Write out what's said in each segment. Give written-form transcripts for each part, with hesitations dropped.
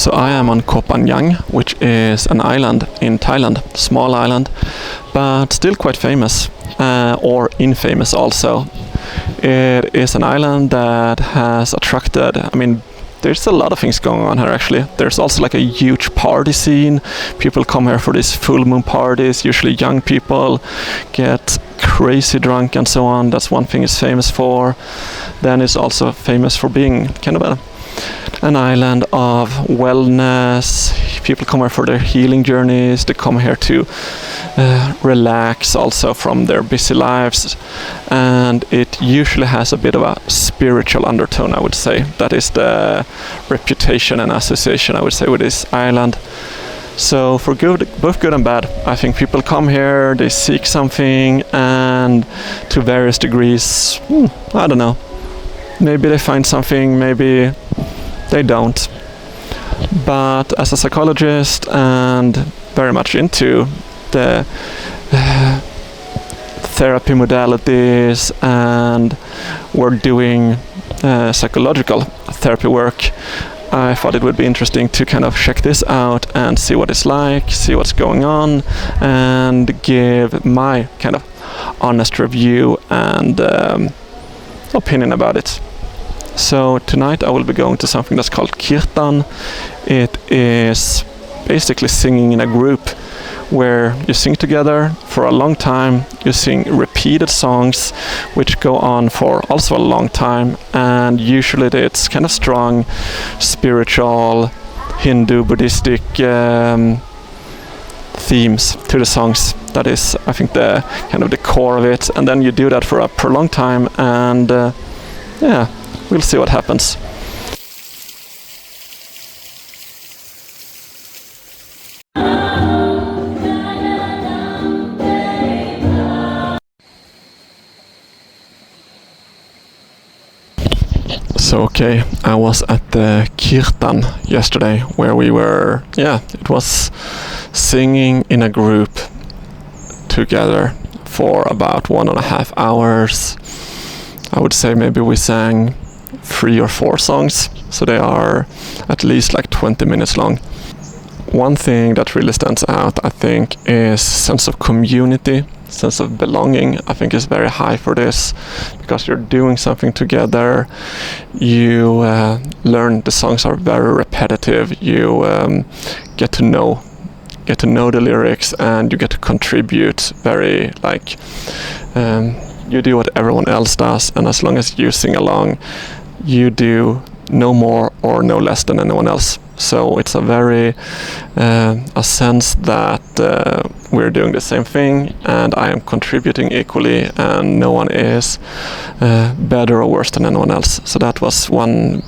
So I am on Koh Phangan, which is an island in Thailand, small island, but still quite famous, or infamous also. It is an island that has attracted, there's a lot of things going on here actually. There's also like a huge party scene. People come here for these full moon parties, usually young people get crazy drunk and so on. That's one thing it's famous for. Then it's also famous for being kind of an island of wellness. People come here for their healing journeys. They come here to relax also from their busy lives, and it usually has a bit of a spiritual undertone, I would say. That is the reputation and association, I would say, with this island. So for both good and bad, I think people come here, they seek something, and to various degrees, I don't know, maybe they find something, maybe they don't. But as a psychologist and very much into the therapy modalities, and we're doing psychological therapy work, I thought it would be interesting to kind of check this out and see what it's like, see what's going on, and give my kind of honest review and opinion about it. So tonight I will be going to something that's called Kirtan. It is basically singing in a group where you sing together for a long time. You sing repeated songs which go on for also a long time, and usually it's kind of strong spiritual Hindu Buddhistic themes to the songs. That is, I think, the kind of the core of it, and then you do that for a prolonged time, and we'll see what happens. So okay, I was at the Kirtan yesterday, where we were, it was singing in a group together for about 1.5 hours. I would say maybe we sang 3 or 4 songs, so they are at least like 20 minutes long. One thing that really stands out, I think, is sense of community, sense of belonging. I think is very high for this, because you're doing something together. You learn the songs are very repetitive. You get to know the lyrics, and you get to contribute very you do what everyone else does, and as long as you sing along, you do no more or no less than anyone else. So it's a very a sense that we're doing the same thing, and I am contributing equally, and no one is better or worse than anyone else. So that was one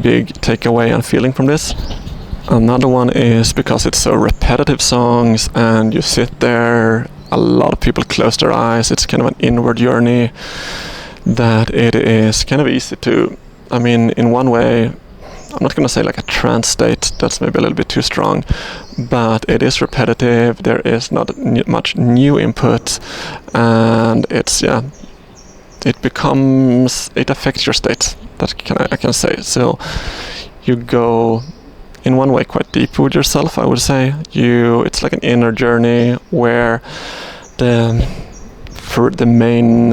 big takeaway and feeling from this. Another one is because it's so repetitive songs, and you sit there, a lot of people close their eyes, it's kind of an inward journey, that it is kind of easy to, in one way, I'm not going to say like a trance state, that's maybe a little bit too strong, but it is repetitive, there is not much new input, and it affects your state, I can say. So you go, in one way, quite deep with yourself, I would say. It's like an inner journey where the main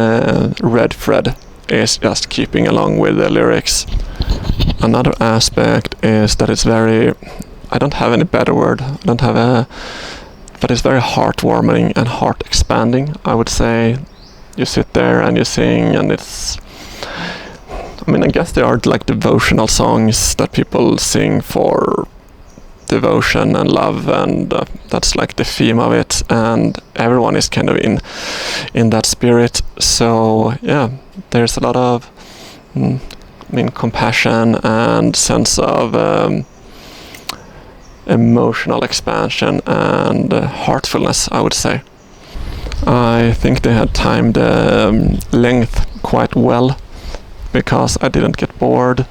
red thread is just keeping along with the lyrics. Another aspect is that it's very, I don't have any better word, but it's very heartwarming and heart expanding, I would say. You sit there and you sing, and it's, I guess they are like devotional songs that people sing for devotion and love, and that's like the theme of it, and everyone is kind of in that spirit. So there's a lot of compassion and sense of emotional expansion and heartfulness, I would say. I think they had timed the length quite well, because I didn't get bored,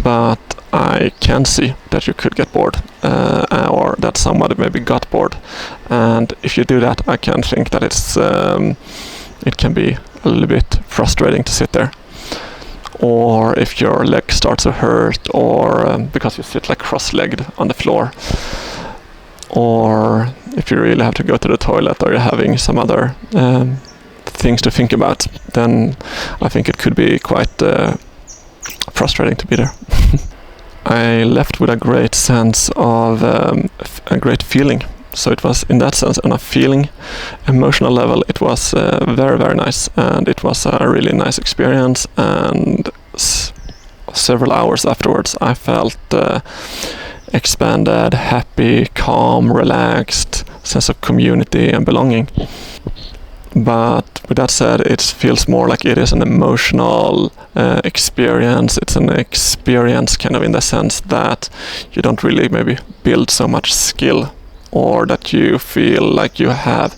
but I can see that you could get bored, or that somebody maybe got bored, and if you do that, I can think that it can be a little bit frustrating to sit there. or if your leg starts to hurt, or because you sit like cross-legged on the floor, or if you really have to go to the toilet, or you're having some other things to think about, then I think it could be quite frustrating to be there. I left with a great sense of a great feeling. So it was, in that sense, on a feeling, emotional level, it was very, very nice, and it was a really nice experience. And several hours afterwards, I felt expanded, happy, calm, relaxed, sense of community and belonging. But with that said, it feels more like it is an emotional experience. It's an experience kind of in the sense that you don't really maybe build so much skill, or that you feel like you have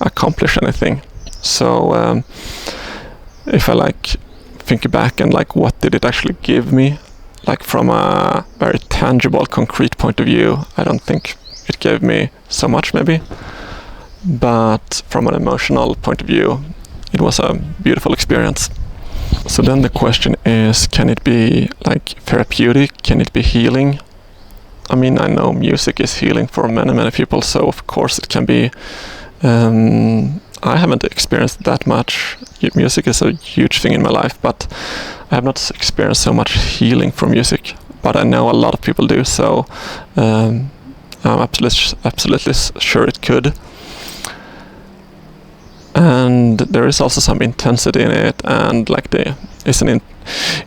accomplished anything. So if I like think back and like what did it actually give me, like from a very tangible, concrete point of view, I don't think it gave me so much maybe. But from an emotional point of view, it was a beautiful experience. So then the question is, can it be like therapeutic? Can it be healing? I mean, I know music is healing for many, many people, so of course it can be. I haven't experienced that much. Music is a huge thing in my life, but I have not experienced so much healing from music. But I know a lot of people do, so I'm absolutely sure it could. And there is also some intensity in it, and like it's an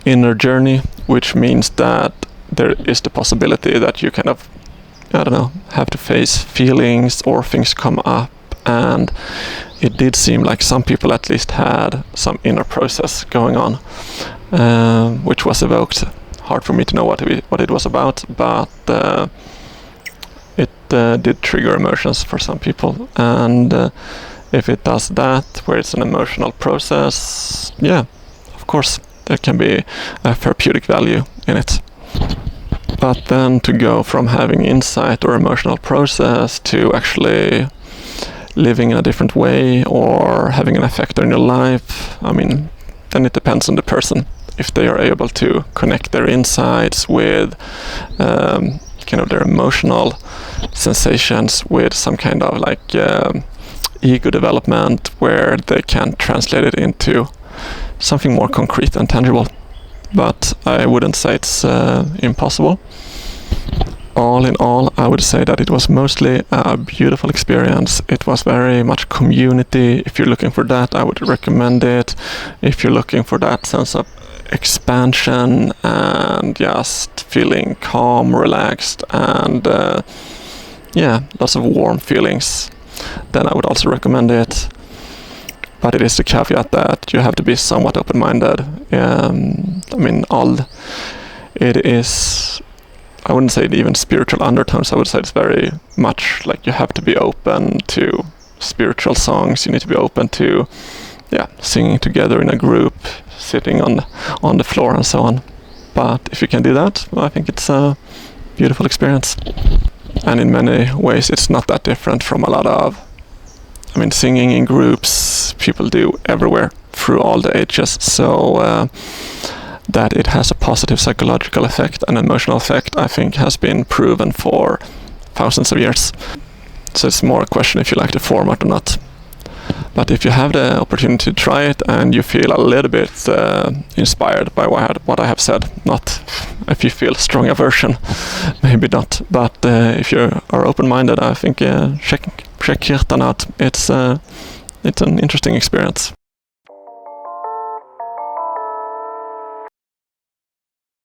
inner journey, which means that there is the possibility that you kind of, I don't know, have to face feelings or things come up. And it did seem like some people at least had some inner process going on, which was evoked. Hard for me to know what it was about, but it did trigger emotions for some people. And if it does that, where it's an emotional process, yeah, of course, there can be a therapeutic value in it. But then to go from having insight or emotional process to actually living in a different way or having an effect on your life, I mean, then it depends on the person. If they are able to connect their insights with kind of their emotional sensations with some kind of like ego development, where they can translate it into something more concrete and tangible. But I wouldn't say it's impossible. All in all, I would say that it was mostly a beautiful experience. It was very much community. If you're looking for that, I would recommend it. If you're looking for that sense of expansion and just feeling calm, relaxed, and lots of warm feelings, then I would also recommend it. But it is the caveat that you have to be somewhat open-minded. I mean, it is, I wouldn't say even spiritual undertones. I would say it's very much like you have to be open to spiritual songs. You need to be open to singing together in a group, sitting on the floor and so on. But if you can do that, I think it's a beautiful experience. And in many ways, it's not that different from a lot of, I mean, singing in groups, people do everywhere through all the ages. So that it has a positive psychological effect and emotional effect, I think, has been proven for thousands of years. So it's more a question if you like the format or not. But if you have the opportunity to try it and you feel a little bit inspired by what I have said, not if you feel strong aversion, maybe not. But if you are open-minded, I think check Kirtan out. It's an interesting experience.